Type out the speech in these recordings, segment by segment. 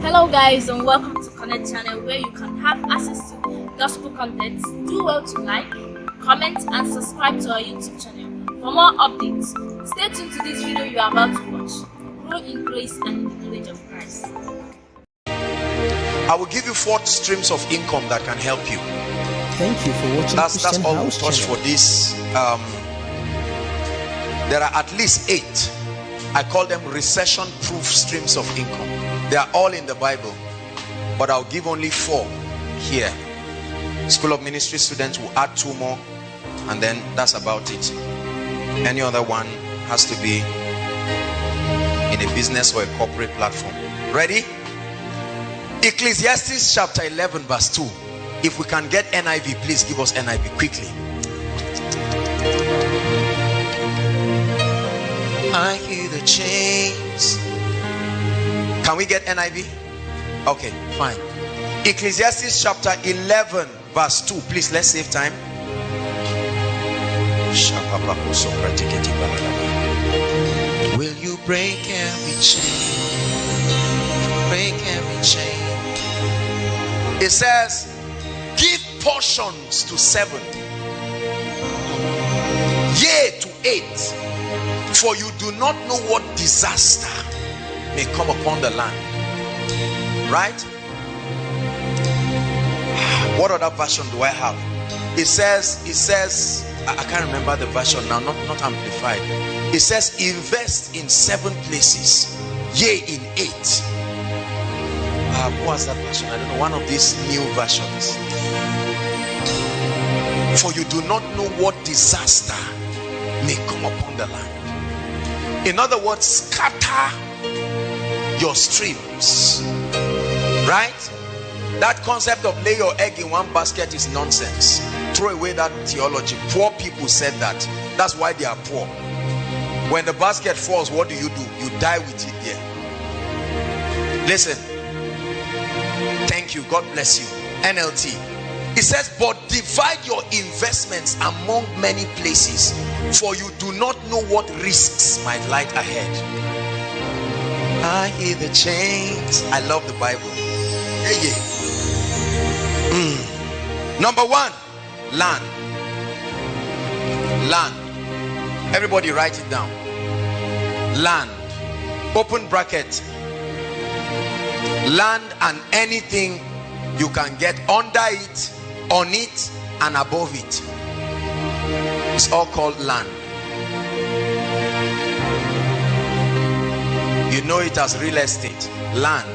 Hello guys and welcome to Connect channel where you can have access to gospel content. Do well to like, comment and subscribe to our YouTube channel for more updates. Stay tuned to this video you are about to watch. Grow in grace and in the knowledge of Christ. I will give you 4 streams of income that can help you. Thank you for watching. That's all we'll House touch channel. for this. There are at least 8. I call them recession-proof streams of income. They are all in the Bible, but I'll give only 4 here. School of Ministry students will add 2 more, and then that's about it. Any other one has to be in a business or a corporate platform. Ready? Ecclesiastes chapter 11 verse 2. If we can get NIV, please give us NIV quickly. I hear the chains. Can we get NIV? Okay, fine. Ecclesiastes chapter 11 verse 2. Please, let's save time. Will you break every chain? Break every chain. It says, give portions to 7, yea to 8. For you do not know what disaster may come upon the land. Right? What other version do I have? It says, I can't remember the version now, not amplified. It says, invest in 7 places, yea in 8. What was that version? I don't know, one of these new versions. For you do not know what disaster may come upon the land. In other words, scatter your streams. Right? That concept of lay your egg in one basket is nonsense. Throw away that theology. Poor people said that. That's why they are poor. When the basket falls, what do? You die with it there. Listen. Thank you. God bless you. NLT. It says, but divide your investments among many places, for you do not know what risks might lie ahead. I hear the chains. I love the Bible. Yeah. Number 1, land. Land. Everybody write it down. Land. Open bracket. Land and anything you can get under it, on it and above it. It's all called land. You know it as real estate. Land.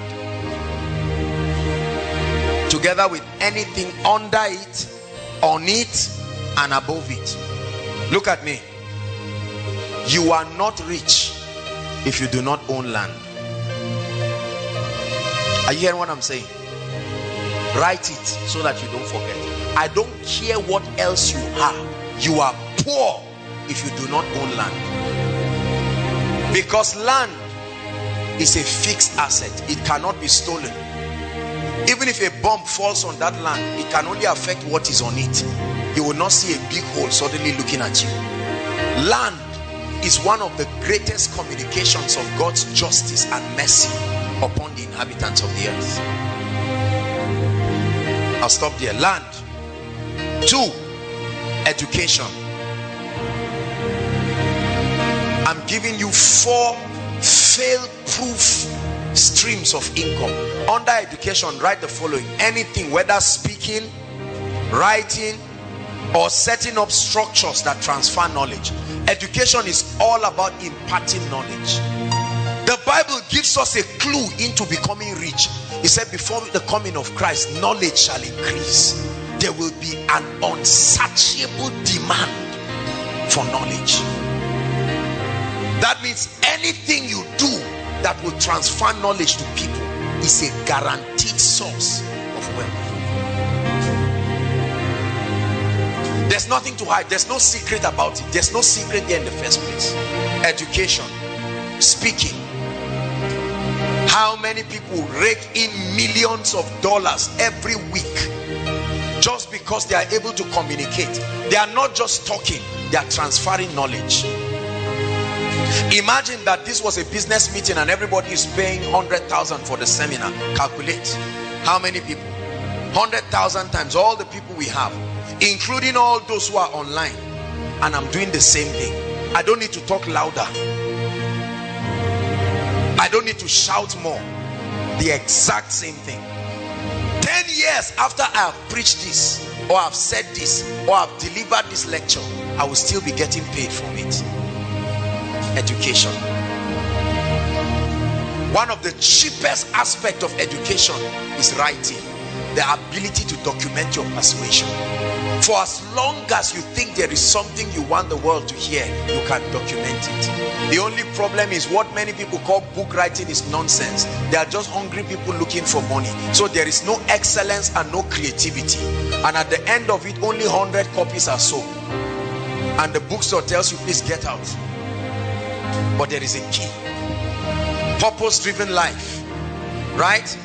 Together with anything under it, on it and above it. Look at me. You are not rich if you do not own land. Are you hearing what I'm saying? Write it so that you don't forget. I don't care what else you are. You are poor if you do not own land. Because land is a fixed asset. It cannot be stolen. Even if a bomb falls on that land, it can only affect what is on it. You will not see a big hole suddenly looking at you. Land is one of the greatest communications of God's justice and mercy upon the inhabitants of the earth. I'll stop there. Land. 2, education. I'm giving you 4 fail-proof streams of income. Under education, write the following. Anything, whether speaking, writing, or setting up structures that transfer knowledge. Education is all about imparting knowledge. The Bible gives us a clue into becoming rich. He said, before the coming of Christ, knowledge shall increase. There will be an unsatiable demand for knowledge. That means anything you do that will transfer knowledge to people is a guaranteed source of wealth. There's nothing to hide. There's no secret about it. There's no secret there in the first place. Education, speaking. How many people rake in millions of dollars every week just because they are able to communicate? They are not just talking, they are transferring knowledge. Imagine that this was a business meeting and everybody is paying 100,000 for the seminar. Calculate how many people. 100,000 times all the people we have, including all those who are online, and I'm doing the same thing. I don't need to talk louder. I don't need to shout more. The exact same thing. 10 years after I have preached this, or I've said this, or I've delivered this lecture, I will still be getting paid from it. Education. One of the cheapest aspects of education is writing. The ability to document your persuasion. For as long as you think there is something you want the world to hear, you can document it. The only problem is what many people call book writing is nonsense. They are just hungry people looking for money. So there is no excellence and no creativity. And at the end of it, only 100 copies are sold. And the bookstore tells you, please get out. But there is a key. Purpose-driven life. Right?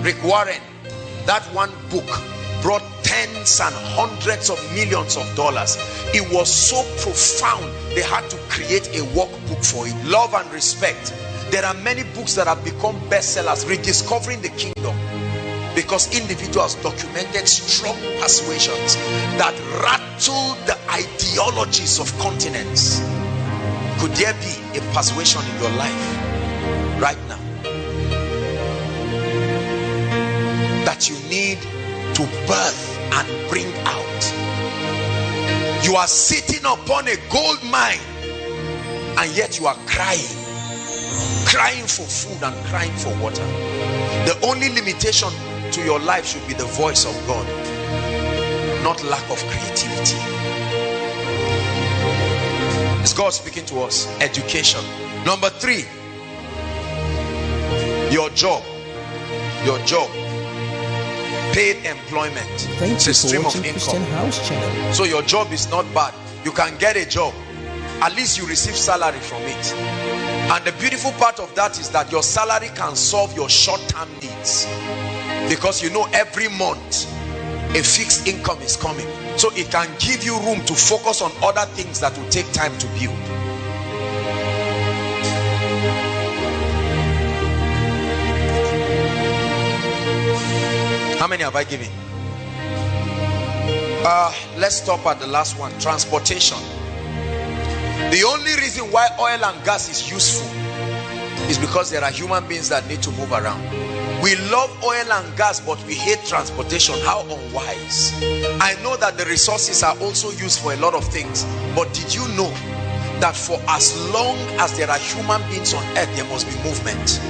Rick Warren. That one book brought tens and hundreds of millions of dollars. It was so profound, they had to create a workbook for it. Love and Respect. There are many books that have become bestsellers. Rediscovering the Kingdom. Because individuals documented strong persuasions that rattled the ideologies of continents. Could there be a persuasion in your life right now that you need to birth and bring out? You are sitting upon a gold mine and yet you are crying for food and crying for water. The only limitation to your life should be the voice of God, not lack of creativity. Is God speaking to us? Education. Number 3, your job. Paid employment. Thank you it's a stream for of watching Christian income. House Channel. So your job is not bad. You can get a job. At least you receive salary from it. And the beautiful part of that is that your salary can solve your short-term needs. Because you know every month a fixed income is coming. So it can give you room to focus on other things that will take time to build. How many have I given? Let's stop at the last one. Transportation. The only reason why oil and gas is useful is because there are human beings that need to move around. We love oil and gas, but we hate transportation. How unwise. I know that the resources are also used for a lot of things, but did you know that for as long as there are human beings on earth, there must be movement?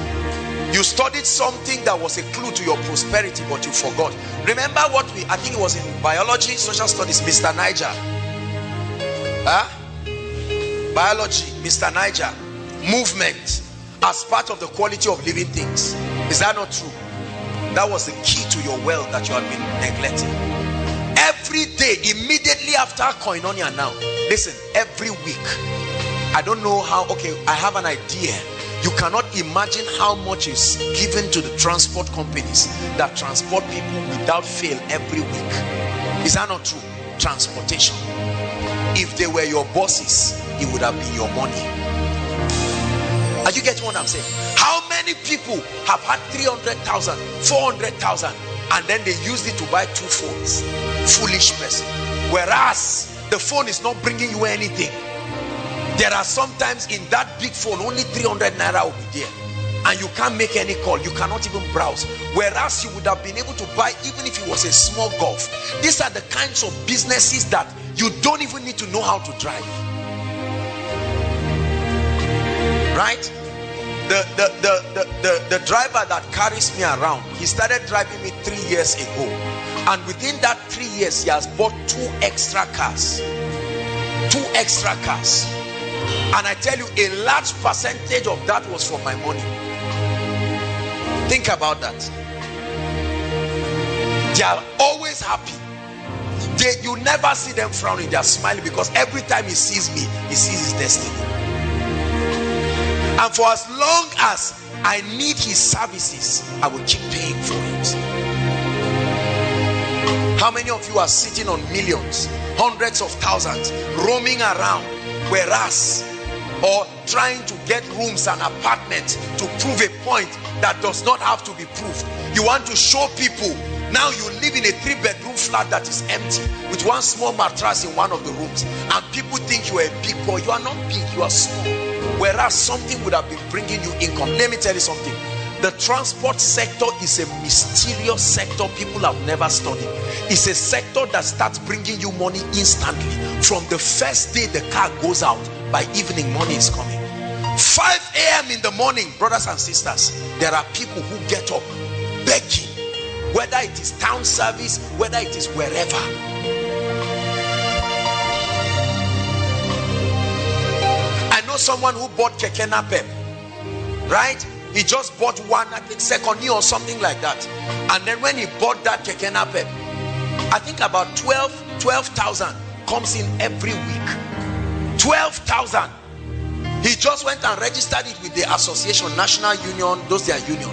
You studied something that was a clue to your prosperity, but you forgot. Remember what I think it was in biology, social studies, Mr. Niger. Biology, Mr. Niger. Movement as part of the quality of living things. Is that not true? That was the key to your wealth that you had been neglecting. Every day, immediately after Koinonia now, listen, every week, I don't know how, okay, I have an idea. You cannot imagine how much is given to the transport companies that transport people without fail every week. Is that not true? Transportation. If they were your bosses, it would have been your money. Are you getting what I'm saying? How many people have had 300,000, 400,000, and then they used it to buy 2 phones? Foolish person. Whereas the phone is not bringing you anything. There are sometimes in that big phone only 300 naira will be there, and you can't make any call. You cannot even browse. Whereas you would have been able to buy even if it was a small golf. These are the kinds of businesses that you don't even need to know how to drive. Right? The driver that carries me around, he started driving me 3 years ago, and within that 3 years he has bought 2 extra cars. 2 extra cars. And I tell you, a large percentage of that was for my money. Think about that. They are always happy. You never see them frowning. They are smiling because every time he sees me, he sees his destiny. And for as long as I need his services, I will keep paying for it. How many of you are sitting on millions, hundreds of thousands, roaming around, whereas, or trying to get rooms and apartments to prove a point that does not have to be proved. You want to show people. Now you live in a 3-bedroom flat that is empty with one small mattress in one of the rooms, and people think you are a big boy. You are not big, you are small. Whereas something would have been bringing you income. Let me tell you something. The transport sector is a mysterious sector people have never studied. It's a sector that starts bringing you money instantly. From the first day the car goes out, by evening money is coming. 5 a.m. in the morning, brothers and sisters, there are people who get up begging, whether it is town service, whether it is wherever. I know someone who bought keke napep, right? He just bought one, I think second year or something like that. And then when he bought that keke napep, I think about 12,000 comes in every week. 12,000. He just went and registered it with the association, national union, those their union.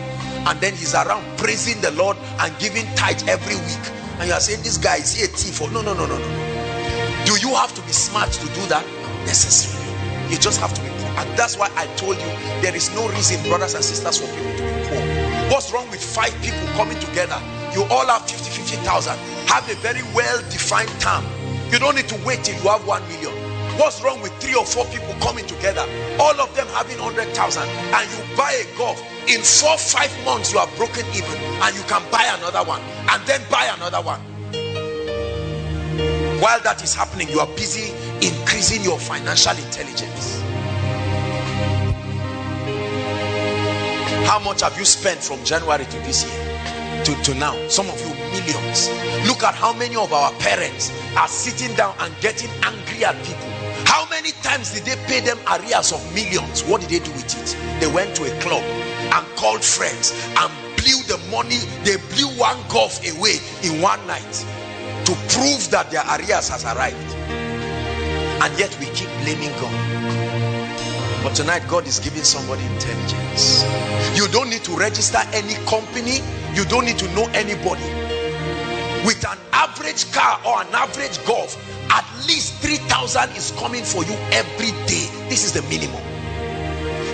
And then he's around praising the Lord and giving tithe every week. And you are saying, this guy, is he a thief? No. Do you have to be smart to do that? Not necessarily. You just have to be poor. And that's why I told you, there is no reason, brothers and sisters, for people to be poor. What's wrong with 5 people coming together? You all have 50,000. Have a very well-defined term. You don't need to wait till you have 1 million. What's wrong with 3 or 4 people coming together, all of them having 100,000, and you buy a golf? In 4-5 months you are broken even, and you can buy another one, and then buy another one. While that is happening, you are busy increasing your financial intelligence. How much have you spent from January to this year to now? Some of you, millions. Look at how many of our parents are sitting down and getting angry at people. How many times did they pay them arrears of millions? What did they do with it? They went to a club and called friends and blew the money. They blew one golf away in one night to prove that their arrears has arrived. And yet we keep blaming God. But tonight God is giving somebody intelligence. You don't need to register any company. You don't need to know anybody. With an average car or an average golf, at least 3,000 is coming for you every day. This is the minimum.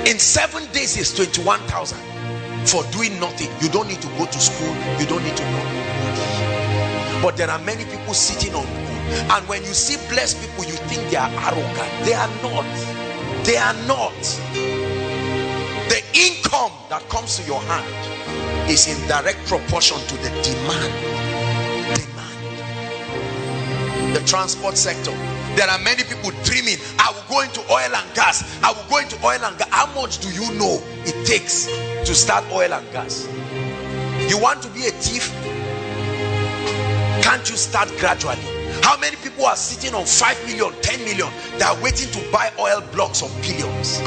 In 7 days is 21,000 for doing nothing. You don't need to go to school. You don't need to know anybody. But there are many people sitting on good. And when you see blessed people, you think they are arrogant. They are not. They are not. The income that comes to your hand is in direct proportion to the demand. The transport sector. There are many people dreaming, I will go into oil and gas. I will go into oil and gas. How much do you know it takes to start oil and gas? You want to be a thief? Can't you start gradually? How many people are sitting on 5 million, 10 million? They are waiting to buy oil blocks of billions.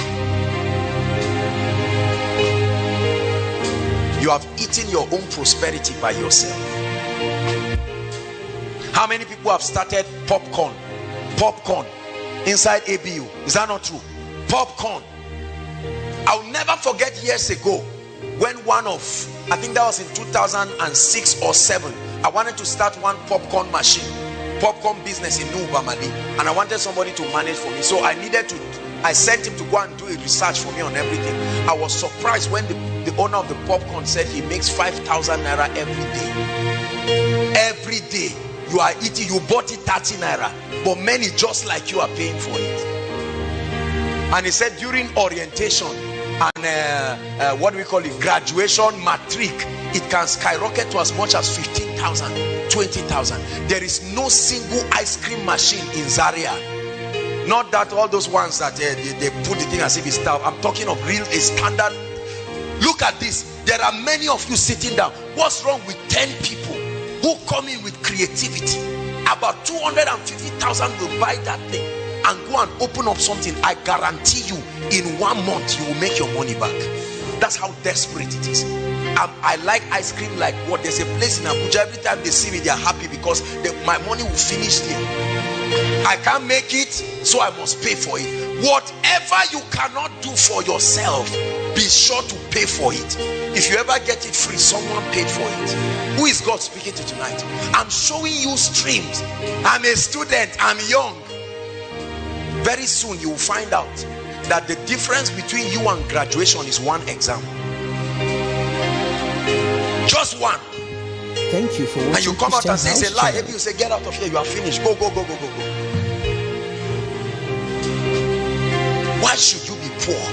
You have eaten your own prosperity by yourself. How many people have started popcorn inside ABU? Is that not true? Popcorn. I'll never forget years ago when one of, I think that was in 2006 or 7, I wanted to start one popcorn machine, popcorn business in Nubamali, and I wanted somebody to manage for me. So I sent him to go and do a research for me on everything. I was surprised when the owner of the popcorn said he makes 5,000 naira every day. Every day. You are eating, you bought it 30 naira, but many just like you are paying for it. And he said during orientation and what do we call it, graduation, matric, it can skyrocket to as much as 15,000, 20,000. There is no single ice cream machine in Zaria. Not that all those ones that they put the thing as if it's stuff. I'm talking of real, a standard. Look at this. There are many of you sitting down. What's wrong with 10 people who come in with creativity? About 250,000 will buy that thing and go and open up something. I guarantee you, in 1 month you will make your money back. That's how desperate it is. I like ice cream like what? There's a place in Abuja, every time they see me they are happy because my money will finish there. I can't make it, so I must pay for it. Whatever you cannot do for yourself, be sure to pay for it. If you ever get it free, someone paid for it. Who is God speaking to tonight? I'm showing you streams. I'm a student, I'm young. Very soon you will find out that the difference between you and graduation is one exam. Just one. Thank you for watching. And you come out and say it's a lie. Channel. Maybe you say, get out of here, you are finished. Go, go, go, go, go, go. Why should you be poor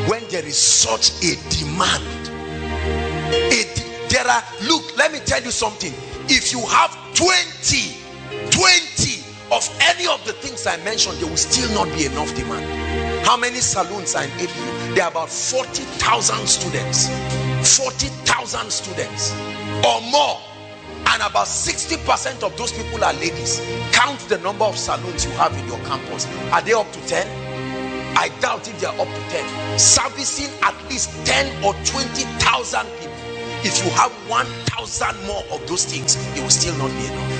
when there is such a demand? Look, let me tell you something. If you have 20 of any of the things I mentioned, there will still not be enough demand. How many saloons are in ABU? There are about 40,000 students. 40,000 students or more, and about 60% of those people are ladies. Count the number of saloons you have in your campus. Are they up to 10? I doubt if they are up to 10. Servicing at least 10 or 20,000 people. If you have 1,000 more of those things, it will still not be enough.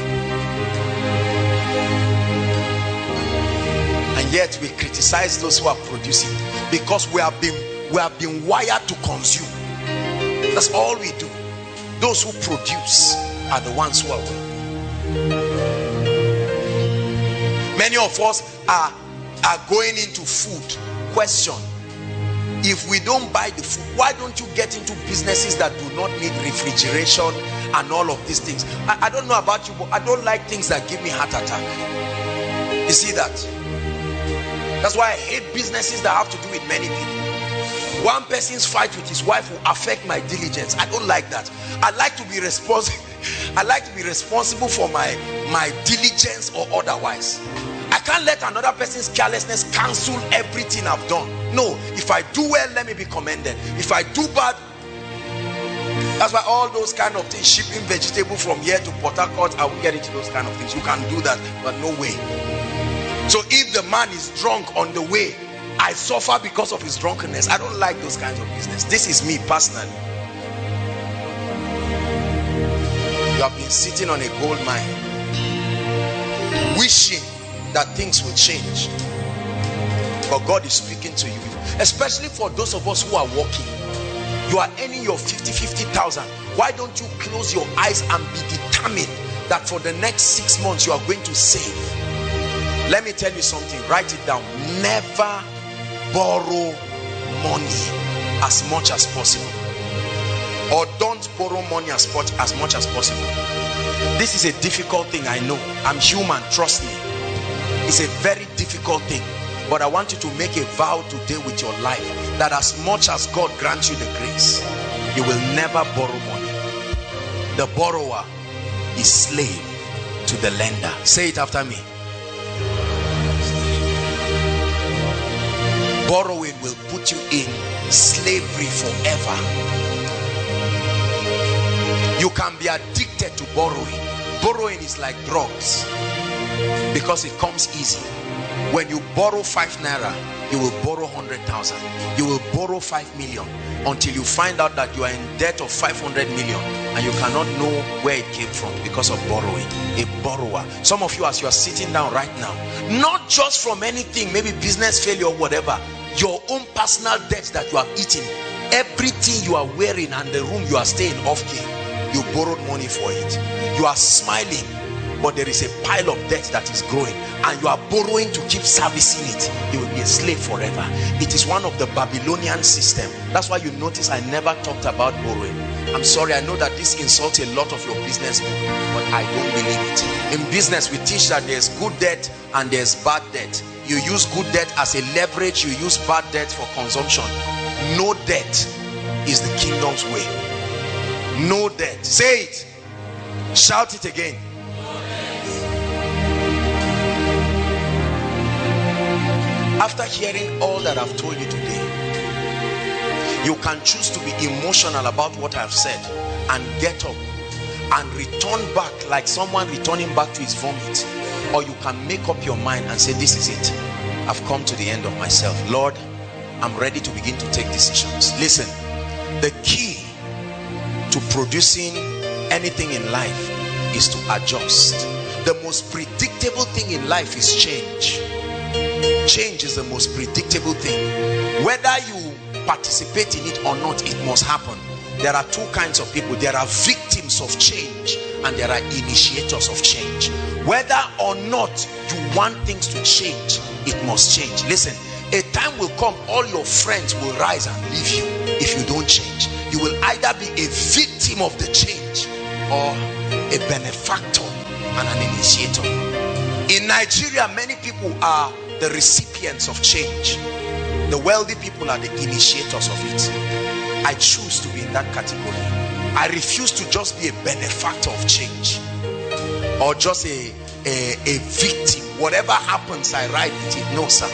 And yet we criticize those who are producing, because we have been wired to consume. That's all we do. Those who produce are the ones who are wealthy. Many of us are going into food. Question: if we don't buy the food, why don't you get into businesses that do not need refrigeration and all of these things? I don't know about you, but I don't like things that give me heart attack. You see that? That's why I hate businesses that have to do with many people. One person's fight with his wife will affect my diligence. I don't like that. I like to be responsible. I like to be responsible for my diligence or otherwise. I can't let another person's carelessness cancel everything I've done. No, if I do well, let me be commended. If I do bad, that's why all those kind of things, shipping vegetable from here to Port Harcourt, I will get into those kind of things. You can do that, but no way. So if the man is drunk on the way, I suffer because of his drunkenness. I don't like those kinds of business. This is me personally. You have been sitting on a gold mine, wishing that things will change, but God is speaking to you. Especially for those of us who are working, you are earning your 50,000. Why don't you close your eyes and be determined that for the next 6 months you are going to save? Let me tell you something. Write it down. Never borrow money as much as possible, or don't borrow money as much as possible. This is a difficult thing, I know. I'm human, trust me. It's a very difficult thing, but I want you to make a vow today with your life that as much as God grants you the grace, you will never borrow money. The borrower is slave to the lender. Say it after me. Borrowing will put you in slavery forever. You can be addicted to borrowing. Borrowing is like drugs because it comes easy. When you borrow 5 naira, you will borrow 100,000. You will borrow 5 million until you find out that you are in debt of 500 million and you cannot know where it came from because of borrowing. A borrower. Some of you, as you are sitting down right now, not just from anything, maybe business failure or whatever, your own personal debts that you have eaten, everything you are wearing and the room you are staying off key, you borrowed money for it. You are smiling, but there is a pile of debt that is growing and you are borrowing to keep servicing it. You will be a slave forever. It is one of the Babylonian system. That's why you notice I never talked about borrowing. I'm sorry, I know that this insults a lot of your business people, but I don't believe it. In business, we teach that there's good debt and there's bad debt. You use good debt as a leverage, you use bad debt for consumption. No debt is the kingdom's way. No debt. Say it. Shout it again. After hearing all that I've told you today, you can choose to be emotional about what I've said and get up and return back like someone returning back to his vomit. Or you can make up your mind and say, this is it. I've come to the end of myself. Lord, I'm ready to begin to take decisions. Listen, the key to producing anything in life is to adjust. The most predictable thing in life is change. Change is the most predictable thing. Whether you participate in it or not, it must happen. There are two kinds of people. There are victims of change and there are initiators of change. Whether or not you want things to change, it must change. Listen, A time will come, all your friends will rise and leave you if you don't change. You will either be a victim of the change or a benefactor and an initiator. In Nigeria, many people are the recipients of change. The wealthy people are the initiators of it. I choose to be in that category. I refuse to just be a benefactor of change or just a victim. Whatever happens, I ride with it. No, sir.